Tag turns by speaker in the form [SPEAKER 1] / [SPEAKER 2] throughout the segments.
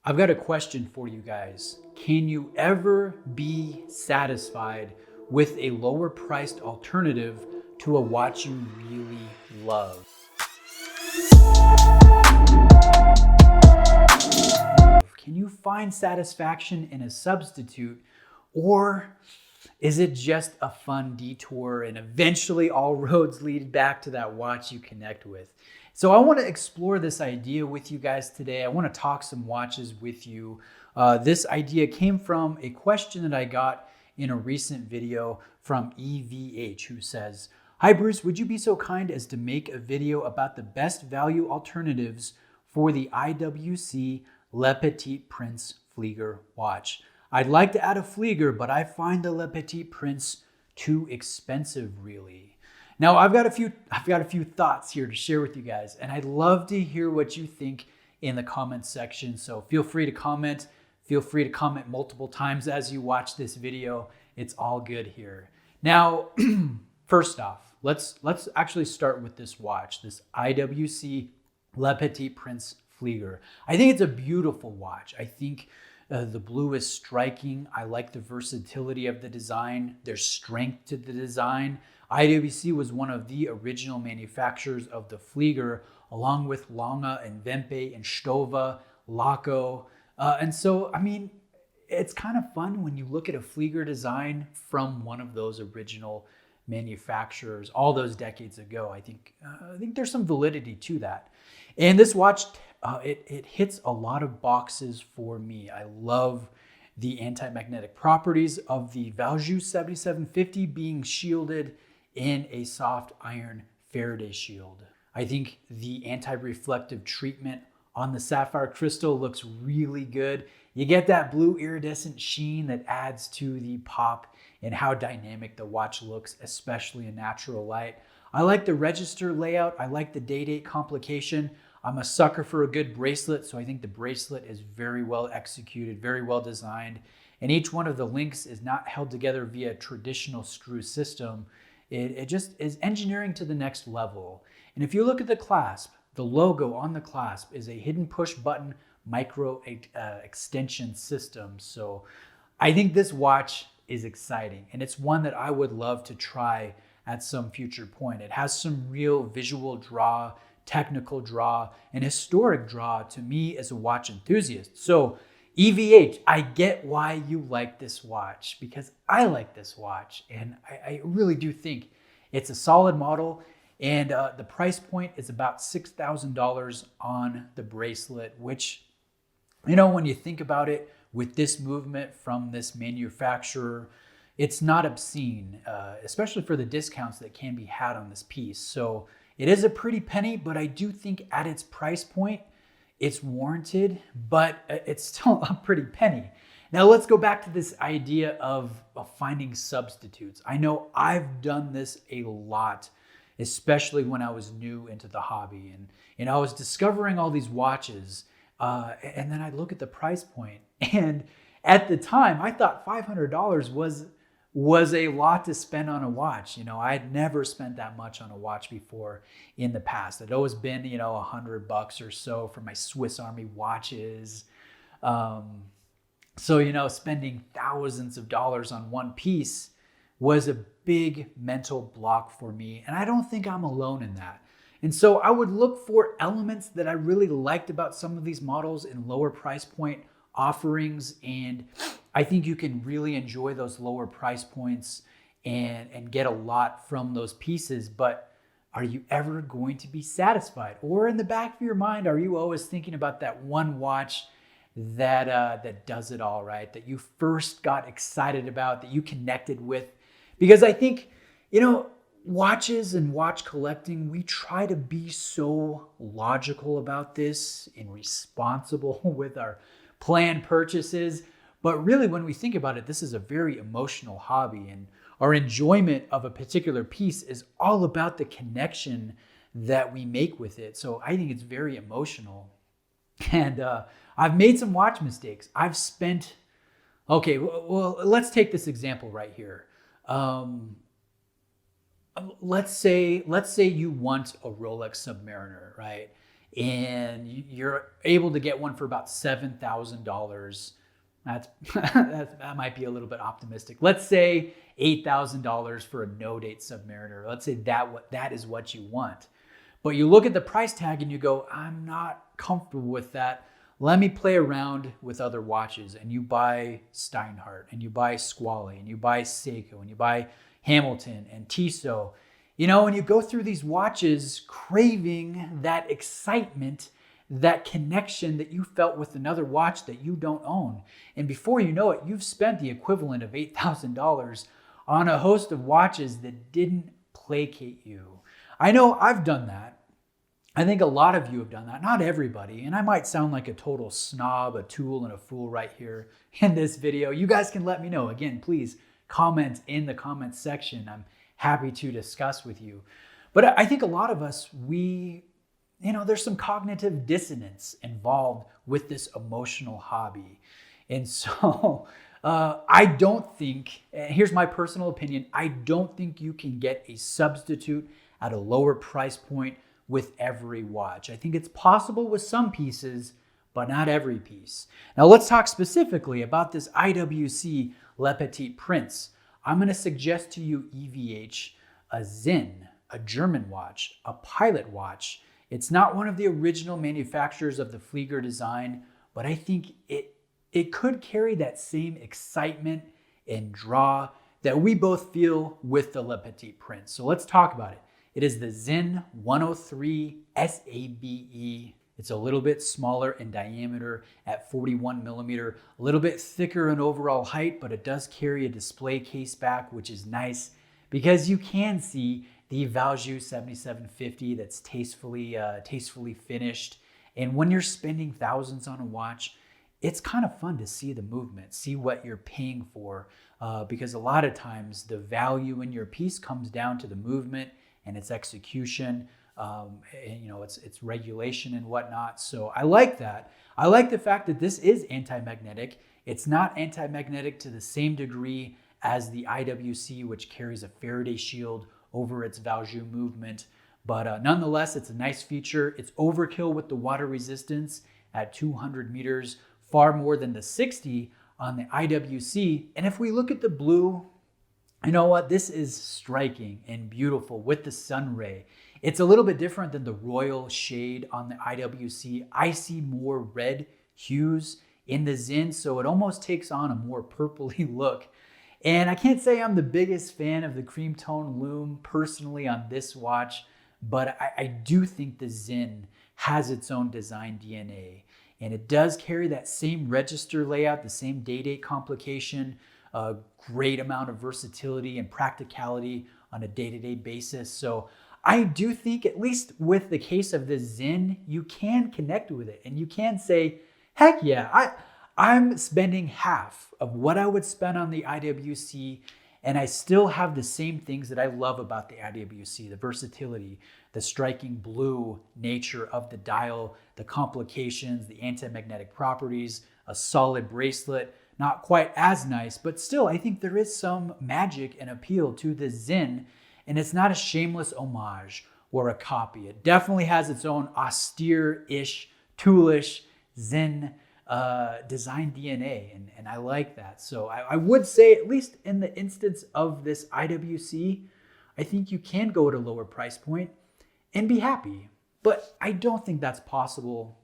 [SPEAKER 1] I've got a question for you guys. Can you ever be satisfied with a lower priced alternative to a watch you really love? Can you find satisfaction in a substitute, or is it just a fun detour and eventually all roads lead back to that watch you connect with? So I want to explore this idea with you guys today. I want to talk some watches with you. This idea came from a question that I got in a recent video from EVH, who says, "Hi Bruce, would you be so kind as to make a video about the best value alternatives for the IWC Le Petit Prince Flieger watch? I'd like to add a Flieger, but I find the Le Petit Prince too expensive, really." Now, I've got a few thoughts here to share with you guys, and I'd love to hear what you think in the comments section. So feel free to comment. Feel free to comment multiple times as you watch this video. It's all good here. Now, first off, let's actually start with this watch, this IWC Le Petit Prince Flieger. I think it's a beautiful watch. I think the blue is striking. I like the versatility of the design. There's strength to the design. IWC was one of the original manufacturers of the Flieger, along with Lange and Wempe and Stowa, Laco. And so, I mean, it's kind of fun when you look at a Flieger design from one of those original manufacturers all those decades ago. I think there's some validity to that. And this watch, it hits a lot of boxes for me. I love the anti-magnetic properties of the Valjoux 7750 being shielded in a soft iron Faraday shield. I think the anti-reflective treatment on the sapphire crystal looks really good. You get that blue iridescent sheen that adds to the pop and how dynamic the watch looks, especially in natural light. I like the register layout. I like the day-date complication. I'm a sucker for a good bracelet, so I think the bracelet is very well executed, very well designed. And each one of the links is not held together via a traditional screw system. It just is engineering to the next level. And if you look at the clasp, the logo on the clasp is a hidden push button micro extension system. So I think this watch is exciting, and it's one that I would love to try at some future point. It has some real visual draw, technical draw, and historic draw to me as a watch enthusiast. So EVH, I get why you like this watch, because I like this watch, and I really do think it's a solid model. And the price point is about $6,000 on the bracelet, which, you know, when you think about it, with this movement from this manufacturer, it's not obscene, especially for the discounts that can be had on this piece. So it is a pretty penny, but I do think at its price point, it's warranted, but it's still a pretty penny. Now let's go back to this idea of finding substitutes. I know I've done this a lot, especially when I was new into the hobby, and I was discovering all these watches, and then I look at the price point, and at the time I thought $500 was a lot to spend on a watch. You know, I had never spent that much on a watch before in the past. It'd always been, you know, $100 or so for my Swiss Army watches. So, you know, spending thousands of dollars on one piece was a big mental block for me. And I don't think I'm alone in that. And so I would look for elements that I really liked about some of these models in lower price point offerings. And I think you can really enjoy those lower price points and get a lot from those pieces. But are you ever going to be satisfied? Or in the back of your mind, are you always thinking about that one watch that does it all, right? That you first got excited about, that you connected with? Because I think, you know, watches and watch collecting, we try to be so logical about this and responsible with our planned purchases. But really, when we think about it, this is a very emotional hobby, and our enjoyment of a particular piece is all about the connection that we make with it. So I think it's very emotional. And I've made some watch mistakes. I've spent, okay, well, let's take this example right here. Let's say you want a Rolex Submariner, right? and you're able to get one for about $7,000. That might be a little bit optimistic. Let's say $8,000 for a no-date Submariner. Let's say that is what you want. But you look at the price tag and you go, I'm not comfortable with that. Let me play around with other watches. And you buy Steinhardt, and you buy Squale, and you buy Seiko, and you buy Hamilton and Tissot. And you go through these watches craving that excitement, that connection that you felt with another watch that you don't own. And before you know it, you've spent the equivalent of $8,000 on a host of watches that didn't placate you. I know I've done that. I think a lot of you have done that. Not everybody. And I might sound like a total snob, a tool, and a fool right here in this video. You guys can let me know. Again, please comment in the comments section. I'm happy to discuss with you. But I think a lot of us, there's some cognitive dissonance involved with this emotional hobby. And so I don't think, here's my personal opinion, I don't think you can get a substitute at a lower price point with every watch. I think it's possible with some pieces, but not every piece. Now let's talk specifically about this IWC Le Petit Prince. I'm going to suggest to you EVH, a Sinn, a German watch, a pilot watch. It's not one of the original manufacturers of the Flieger design, but I think it could carry that same excitement and draw that we both feel with the Le Petit Prince. So let's talk about it. It is the Sinn 103 SABE. It's a little bit smaller in diameter at 41 millimeter, a little bit thicker in overall height, but it does carry a display case back, which is nice because you can see the Valjoux 7750 that's tastefully finished. And when you're spending thousands on a watch, it's kind of fun to see the movement, see what you're paying for, because a lot of times the value in your piece comes down to the movement and its execution, its regulation and whatnot. So I like that. I like the fact that this is anti-magnetic. It's not anti-magnetic to the same degree as the IWC, which carries a Faraday shield over its Valjoux movement. But nonetheless, it's a nice feature. It's overkill with the water resistance at 200 meters, far more than the 60 on the IWC. And if we look at the blue, you know what? This is striking and beautiful with the sun ray. It's a little bit different than the royal shade on the IWC. I see more red hues in the Sinn, so it almost takes on a more purpley look. And I can't say I'm the biggest fan of the cream tone lume personally on this watch, but I do think the Sinn has its own design DNA. And it does carry that same register layout, the same day-date complication, a great amount of versatility and practicality on a day-to-day basis. So I do think, at least with the case of the Sinn, you can connect with it and you can say, heck yeah, I'm spending half of what I would spend on the IWC, and I still have the same things that I love about the IWC, the versatility, the striking blue nature of the dial, the complications, the anti-magnetic properties, a solid bracelet. Not quite as nice, but still, I think there is some magic and appeal to the Sinn, and it's not a shameless homage or a copy. It definitely has its own austere-ish, toolish Sinn design DNA, and I like that. So I would say, at least in the instance of this IWC, I think you can go at a lower price point and be happy. But I don't think that's possible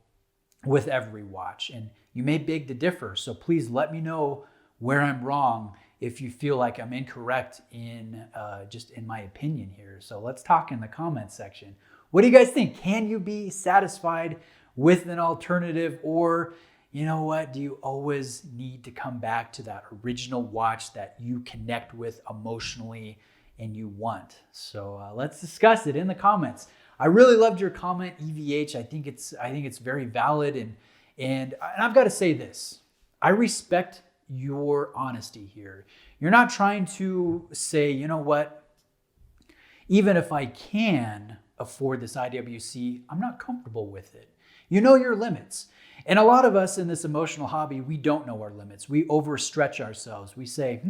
[SPEAKER 1] with every watch, and you may beg to differ. So please let me know where I'm wrong if you feel like I'm incorrect in just in my opinion here. So let's talk in the comments section. What do you guys think? Can you be satisfied with an alternative, or you know what? Do you always need to come back to that original watch that you connect with emotionally and you want? So let's discuss it in the comments. I really loved your comment, EVH. I think it's very valid, and I've got to say this. I respect your honesty here. You're not trying to say, you know what, even if I can afford this IWC, I'm not comfortable with it. You know your limits. And a lot of us in this emotional hobby, we don't know our limits. We overstretch ourselves. We say,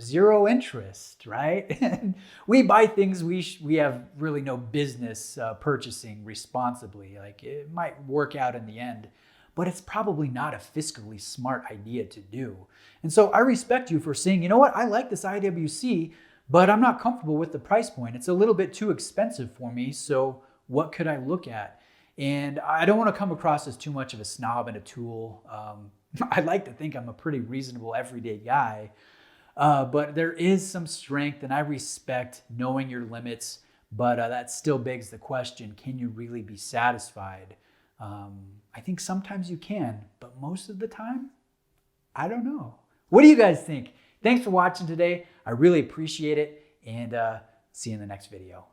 [SPEAKER 1] zero interest, right? And we buy things we have really no business purchasing responsibly. Like it might work out in the end, but it's probably not a fiscally smart idea to do. And so I respect you for saying, you know what, I like this IWC, but I'm not comfortable with the price point. It's a little bit too expensive for me, so what could I look at? And I don't want to come across as too much of a snob and a tool. I like to think I'm a pretty reasonable, everyday guy, but there is some strength, and I respect knowing your limits, but that still begs the question, can you really be satisfied? I think sometimes you can, but most of the time, I don't know. What do you guys think? Thanks for watching today. I really appreciate it, and see you in the next video.